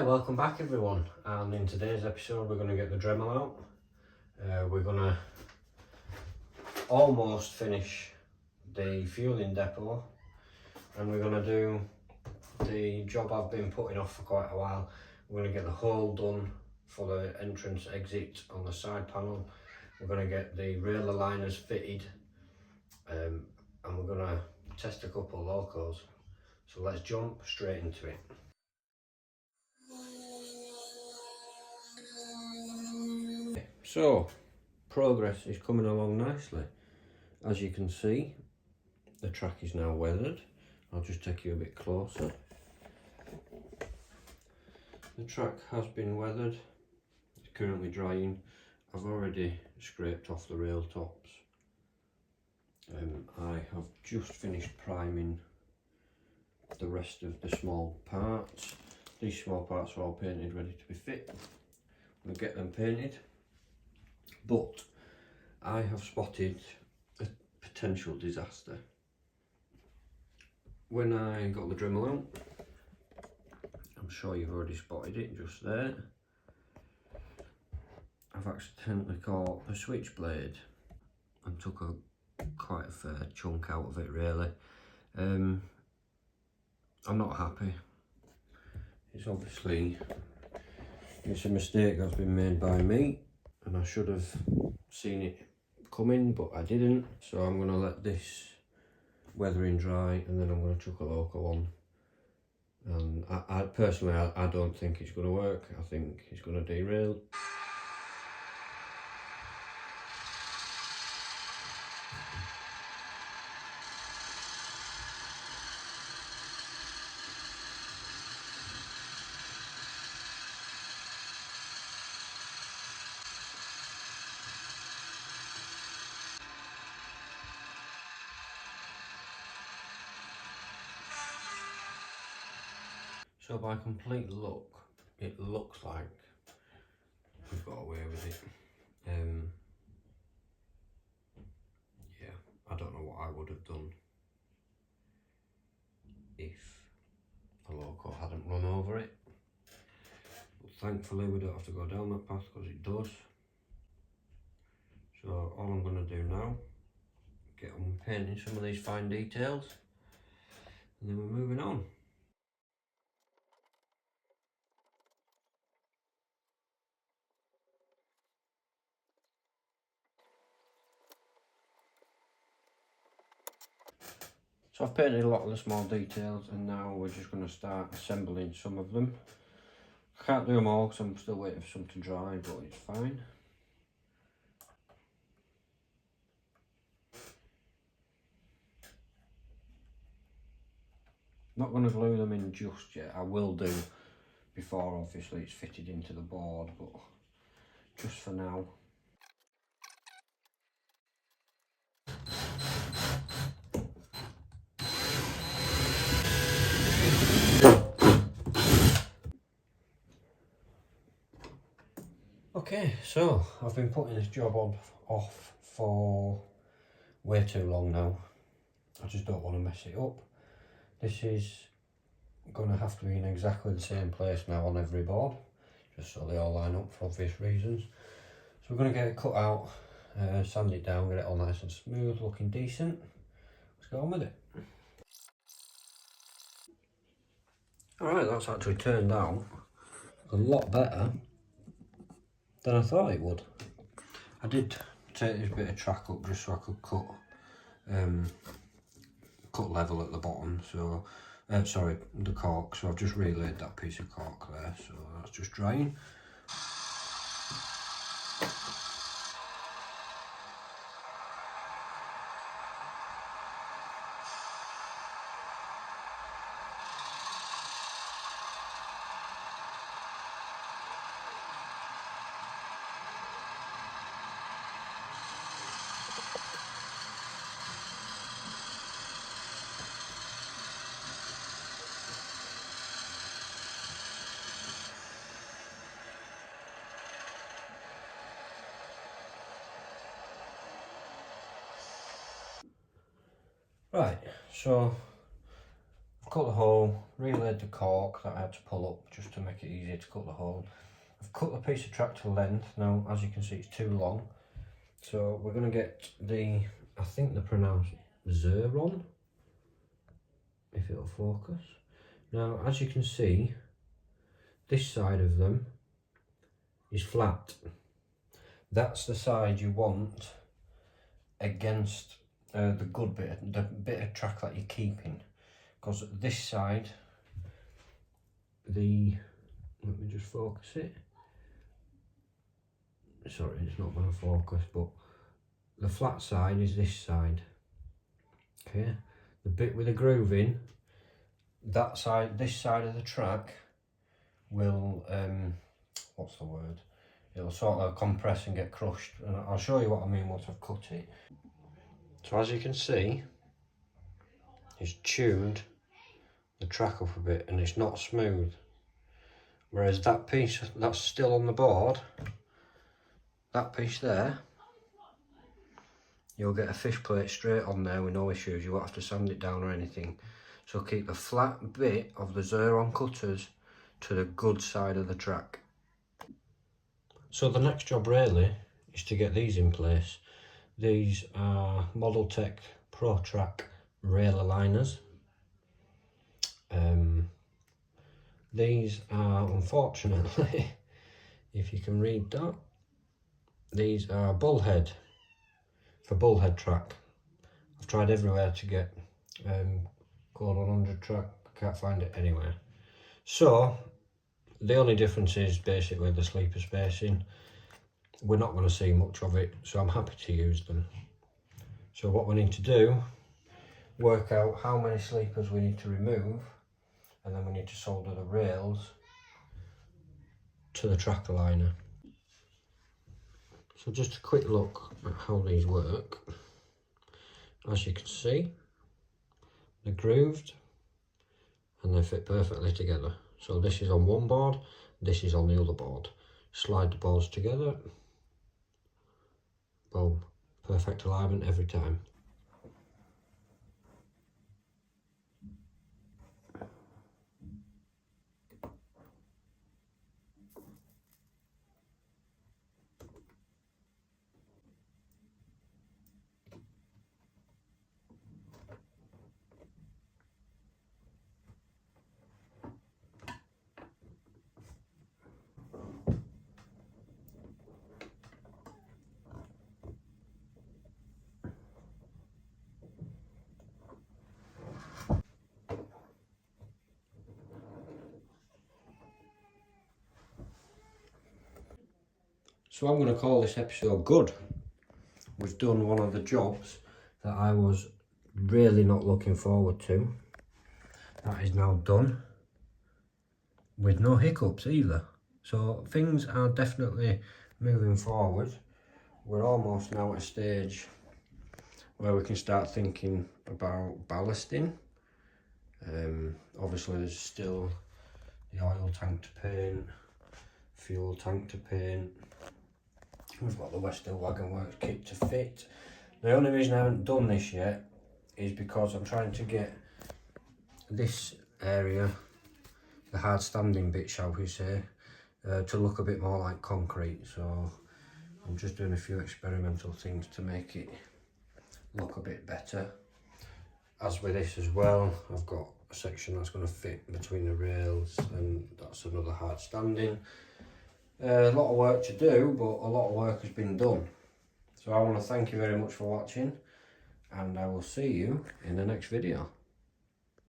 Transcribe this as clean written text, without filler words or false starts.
Right, welcome back everyone, and in today's episode we're going to get the Dremel out. We're going to almost finish the fueling depot, and we're going to do the job I've been putting off for quite a while. We're going to get the hole done for the entrance exit on the side panel. We're going to get the rail aligners fitted, and we're going to test a couple of locos. So let's jump straight into it. So, progress is coming along nicely. As you can see, the track is now weathered. I'll just take you a bit closer. The track has been weathered. It's currently drying. I've already scraped off the rail tops. I have just finished priming the rest of the small parts. These small parts are all painted, ready to be fit. We'll get them painted. But I have spotted a potential disaster. When I got the Dremel out, I'm sure you've already spotted it just there, I've accidentally caught the switchblade and took quite a fair chunk out of it really. I'm not happy. It's obviously a mistake that's been made by me, and I should have seen it coming, but I didn't. So I'm going to let this weathering dry, and then I'm going to chuck a local on. And I personally don't think it's going to work. I think it's going to derail. So by complete luck, it looks like we've got away with it. Yeah, I don't know what I would have done if the loco hadn't run over it. But thankfully we don't have to go down that path because it does. So all I'm going to do now, get on painting some of these fine details, and then we're moving on. So I've painted a lot of the small details, and now we're just going to start assembling some of them. I can't do them all because I'm still waiting for some to dry, but it's fine. Not going to glue them in just yet. I will do before obviously it's fitted into the board, but just for now. Okay, so I've been putting this job off for way too long now. I just don't want to mess it up. This is going to have to be in exactly the same place now on every board, just so they all line up for obvious reasons. So we're going to get it cut out, sand it down, get it all nice and smooth, looking decent. Let's go on with it. Alright, that's actually turned out a lot better than I thought it would. I did take this bit of track up just so I could cut level at the bottom, so sorry, the cork, so I've just relaid that piece of cork there, so that's just drying. Right, so cut the hole, relaid the cork that I had to pull up just to make it easier to cut the hole. I've cut the piece of track to length. Now, as you can see, it's too long. So we're going to get the, I think they're pronounced Zeron, if it'll focus. Now, as you can see, this side of them is flat. That's the side you want against the good bit, the bit of track that you're keeping. Because this side, let me just focus it. Sorry, it's not going to focus, but the flat side is this side. Okay, the bit with the groove in, that side, this side of the track will, what's the word? It'll sort of compress and get crushed, and I'll show you what I mean once I've cut it. So as you can see, it's tuned the track up a bit and it's not smooth. Whereas that piece that's still on the board, that piece there, you'll get a fish plate straight on there with no issues. You won't have to sand it down or anything. So keep the flat bit of the Zeron cutters to the good side of the track. So the next job really is to get these in place. These are Model Tech Pro Track rail aligners. These are, unfortunately, if you can read that, these are bullhead, for bullhead track. I've tried everywhere to get code 100 track, can't find it anywhere. So the only difference is basically the sleeper spacing. We're not going to see much of it, so I'm happy to use them. So what we need to do, work out how many sleepers we need to remove, and then we need to solder the rails to the track aligner. So just a quick look at how these work. As you can see, they're grooved and they fit perfectly together. So this is on one board, this is on the other board. Slide the boards together, boom, perfect alignment every time. So I'm going to call this episode good. We've done one of the jobs that I was really not looking forward to. That is now done with no hiccups either. So things are definitely moving forward. We're almost now at a stage where we can start thinking about ballasting. Obviously there's still the oil tank to paint, fuel tank to paint. We've got the Western Wagon Works kit to fit. The only reason I haven't done this yet is because I'm trying to get this area, the hard standing bit shall we say, to look a bit more like concrete. So I'm just doing a few experimental things to make it look a bit better. As with this as well, I've got a section that's going to fit between the rails, and that's another hard standing. A lot of work to do, but a lot of work has been done. So I want to thank you very much for watching, and I will see you in the next video.